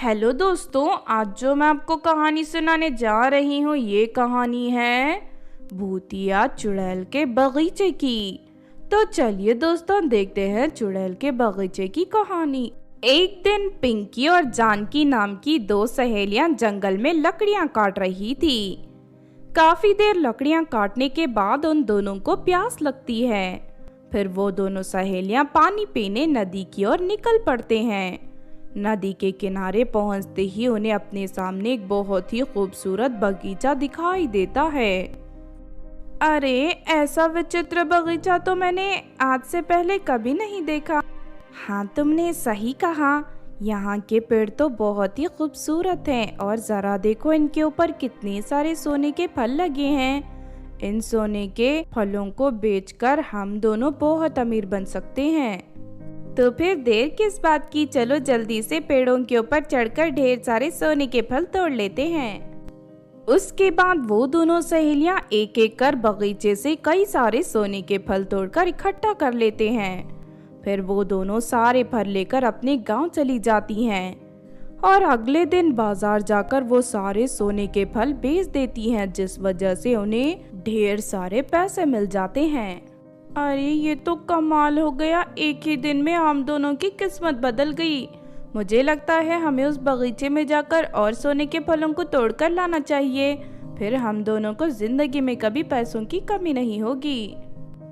Hello दोस्तों, आज जो मैं आपको कहानी सुनाने जा रही हूँ ये कहानी है भूतिया चुड़ैल के बगीचे की। तो चलिए दोस्तों देखते हैं चुड़ैल के बगीचे की कहानी। एक दिन पिंकी और जानकी नाम की दो सहेलियां जंगल में लकड़ियां काट रही थी। काफी देर लकड़ियां काटने के बाद उन दोनों को प्यास लगती है। फिर वो दोनों सहेलियां पानी पीने नदी की ओर निकल पड़ते हैं। नदी के किनारे पहुंचते ही उन्हें अपने सामने एक बहुत ही खूबसूरत बगीचा दिखाई देता है। अरे, ऐसा विचित्र बगीचा तो मैंने आज से पहले कभी नहीं देखा। हाँ, तुमने सही कहा, यहाँ के पेड़ तो बहुत ही खूबसूरत हैं और जरा देखो इनके ऊपर कितने सारे सोने के फल लगे हैं। इन सोने के फलों को बेचकर हम दोनों बहुत अमीर बन सकते हैं। तो फिर देर किस बात की, चलो जल्दी से पेड़ों के ऊपर चढ़कर ढेर सारे सोने के फल तोड़ लेते हैं। उसके बाद वो दोनों सहेलियां एक एक कर बगीचे से कई सारे सोने के फल तोड़कर इकट्ठा कर लेते हैं। फिर वो दोनों सारे फल लेकर अपने गांव चली जाती हैं और अगले दिन बाजार जाकर वो सारे सोने के फल बेच देती हैं, जिस वजह से उन्हें ढेर सारे पैसे मिल जाते हैं। अरे, ये तो कमाल हो गया, एक ही दिन में हम दोनों की किस्मत बदल गई। मुझे लगता है हमें उस बगीचे में जाकर और सोने के फलों को तोड़कर लाना चाहिए, फिर हम दोनों को जिंदगी में कभी पैसों की कमी नहीं होगी।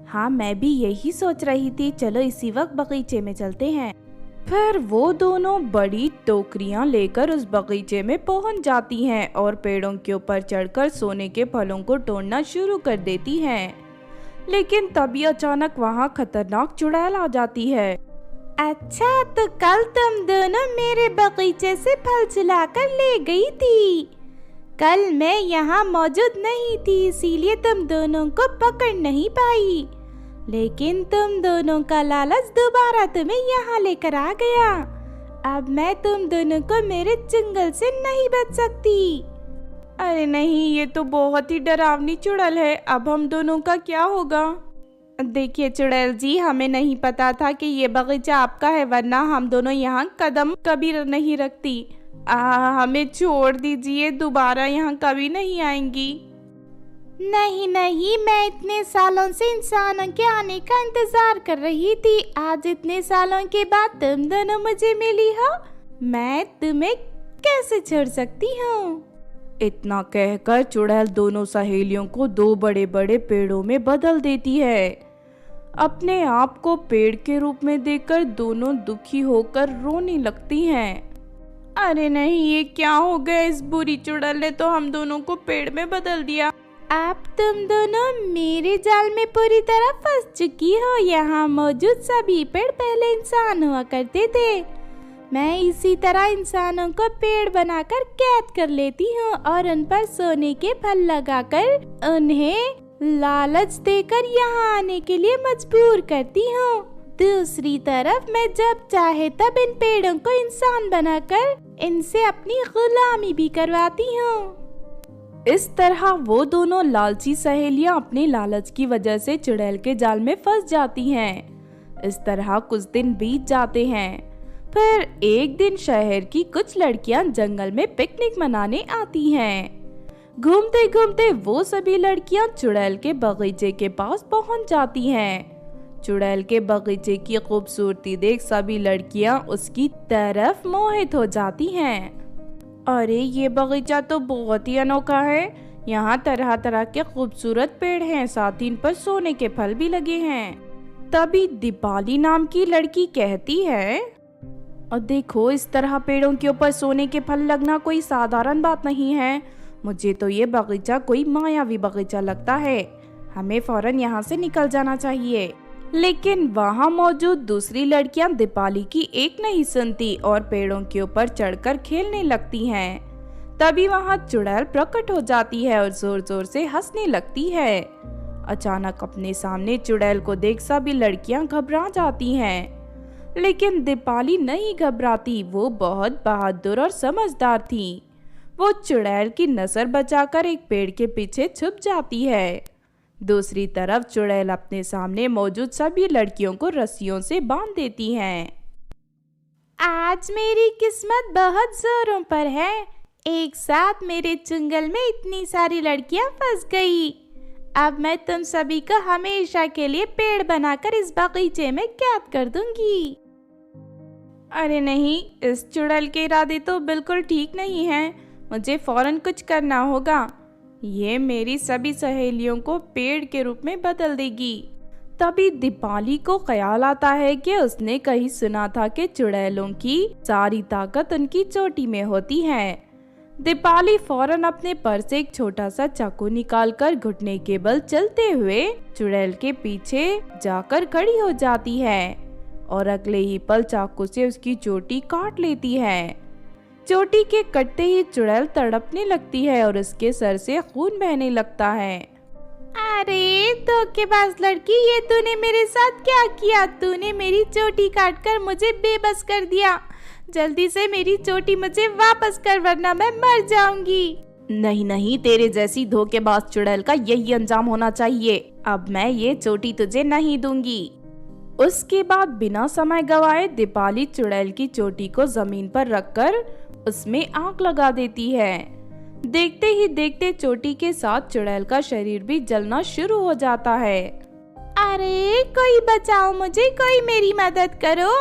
हाँ, मैं भी यही सोच रही थी, चलो इसी वक्त बगीचे में चलते हैं। फिर वो दोनों बड़ी टोकरियां लेकर उस बगीचे में पहुंच जाती हैं और पेड़ों के ऊपर चढ़कर सोने के फलों को तोड़ना शुरू कर देती हैं। लेकिन तभी अचानक वहाँ खतरनाक चुड़ैल आ जाती है। अच्छा, तो कल तुम दोनों मेरे बगीचे से फल चुराकर ले गई थी। कल मैं यहाँ मौजूद नहीं थी, इसीलिए तुम दोनों को पकड़ नहीं पाई। लेकिन तुम दोनों का लालच दोबारा तुम्हें यहाँ लेकर आ गया। अब मैं तुम दोनों को मेरे जंगल से नहीं बच सकती। अरे नहीं, ये तो बहुत ही डरावनी चुड़ैल है, अब हम दोनों का क्या होगा? देखिए चुड़ैल जी, हमें नहीं पता था कि ये बगीचा आपका है, वरना हम दोनों यहाँ कदम कभी नहीं रखती। हमें छोड़ दीजिए, दोबारा यहाँ कभी नहीं आएंगी। नहीं नहीं, मैं इतने सालों से इंसानों के आने का इंतजार कर रही थी। आज इतने सालों के बाद तुम दोनों मुझे मिली हो, मैं तुम्हें कैसे छोड़ सकती हूँ? इतना कहकर चुड़ैल दोनों सहेलियों को दो बड़े बड़े पेड़ों में बदल देती है। अपने आप को पेड़ के रूप में देखकर दोनों दुखी होकर रोने लगती हैं। अरे नहीं, ये क्या हो गया, इस बुरी चुड़ैल ने तो हम दोनों को पेड़ में बदल दिया। अब तुम दोनों मेरे जाल में पूरी तरह फंस चुकी हो। यहाँ मौजूद सभी पेड़ पहले इंसान हुआ करते थे। मैं इसी तरह इंसानों को पेड़ बनाकर कैद कर लेती हूँ और उन पर सोने के फल लगाकर उन्हें लालच देकर यहाँ आने के लिए मजबूर करती हूँ। दूसरी तरफ मैं जब चाहे तब इन पेड़ों को इंसान बनाकर इनसे अपनी गुलामी भी करवाती हूँ। इस तरह वो दोनों लालची सहेलियाँ अपने लालच की वजह से चुड़ैल के जाल में फंस जाती हैं। इस तरह कुछ दिन बीत जाते हैं। फिर एक दिन शहर की कुछ लड़कियां जंगल में पिकनिक मनाने आती हैं। घूमते घूमते वो सभी लड़कियां चुड़ैल के बगीचे के पास पहुंच जाती हैं। चुड़ैल के बगीचे की खूबसूरती देख सभी लड़कियां उसकी तरफ मोहित हो जाती हैं। अरे, ये बगीचा तो बहुत ही अनोखा है, यहाँ तरह तरह के खूबसूरत पेड़ हैं, साथ ही इन पर सोने के फल भी लगे हैं। तभी दीपाली नाम की लड़की कहती है, और देखो, इस तरह पेड़ों के ऊपर सोने के फल लगना कोई साधारण बात नहीं है। मुझे तो ये बगीचा कोई मायावी बगीचा लगता है, हमें फौरन यहाँ से निकल जाना चाहिए। लेकिन वहाँ मौजूद दूसरी लड़कियाँ दीपाली की एक नहीं सुनती और पेड़ों के ऊपर चढ़कर खेलने लगती हैं। तभी वहाँ चुड़ैल प्रकट हो जाती है और जोर जोर से हंसने लगती है। अचानक अपने सामने चुड़ैल को देख सभी लड़कियाँ घबरा जाती हैं। लेकिन दीपाली नहीं घबराती, वो बहुत बहादुर और समझदार थी। वो चुड़ैल की नजर बचाकर एक पेड़ के पीछे छुप जाती है। दूसरी तरफ चुड़ैल अपने सामने मौजूद सभी लड़कियों को रस्सियों से बांध देती हैं। आज मेरी किस्मत बहुत जोरों पर है। एक साथ मेरे चुंगल में इतनी सारी लड़कियां फंस गई। अब मैं तुम सभी को हमेशा के लिए पेड़ बनाकर इस बगीचे में कैद कर दूंगी। अरे नहीं, इस चुड़ैल के इरादे तो बिल्कुल ठीक नहीं हैं। मुझे फौरन कुछ करना होगा। ये मेरी सभी सहेलियों को पेड़ के रूप में बदल देगी। तभी दीपाली को ख्याल आता है कि उसने कहीं सुना था कि चुड़ैलों की सारी ताकत उनकी चोटी में होती है। दीपाली फौरन अपने पर्स से एक छोटा सा चाकू निकालकर घुटने के बल चलते हुए चुड़ैल के पीछे जाकर खड़ी हो जाती है और अगले ही पल चाकू से उसकी चोटी काट लेती है। चोटी के कटते ही चुड़ैल तड़पने लगती है और उसके सर से खून बहने लगता है। अरे धोखेबाज लड़की, ये तूने मेरे साथ क्या किया? तूने मेरी चोटी काटकर मुझे बेबस कर दिया। जल्दी से मेरी चोटी मुझे वापस कर, वरना मैं मर जाऊंगी। नहीं नहीं, तेरे जैसी धोखेबाज चुड़ैल का यही अंजाम होना चाहिए। अब मैं ये चोटी तुझे नहीं दूंगी। उसके बाद बिना समय गवाए दीपाली चुड़ैल की चोटी को जमीन पर रखकर उसमें आग लगा देती है। देखते ही देखते चोटी के साथ चुड़ैल का शरीर भी जलना शुरू हो जाता है। अरे कोई बचाओ मुझे, कोई मेरी मदद करो।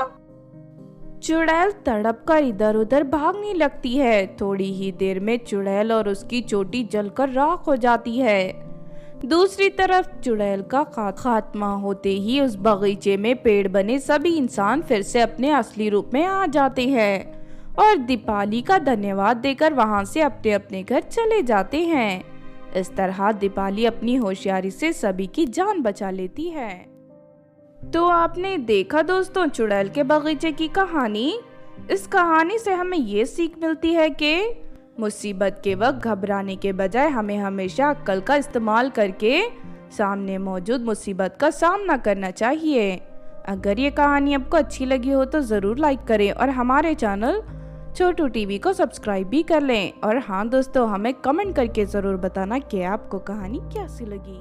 चुड़ैल तड़प कर इधर उधर भागने लगती है। थोड़ी ही देर में चुड़ैल और उसकी चोटी जलकर राख हो जाती है। दूसरी तरफ चुड़ैल का खात्मा होते ही उस बगीचे में पेड़ बने सभी इंसान फिर से अपने असली रूप में आ जाते हैं और दीपाली का धन्यवाद देकर वहां से अपने अपने घर चले जाते हैं। इस तरह दीपाली अपनी होशियारी से सभी की जान बचा लेती है। तो आपने देखा दोस्तों चुड़ैल के बगीचे की कहानी। इस कहानी से हमें ये सीख मिलती है कि मुसीबत के वक्त घबराने के बजाय हमें हमेशा अक्ल का इस्तेमाल करके सामने मौजूद मुसीबत का सामना करना चाहिए। अगर ये कहानी आपको अच्छी लगी हो तो ज़रूर लाइक करें और हमारे चैनल छोटू टीवी को सब्सक्राइब भी कर लें। और हाँ दोस्तों, हमें कमेंट करके ज़रूर बताना कि आपको कहानी कैसी लगी।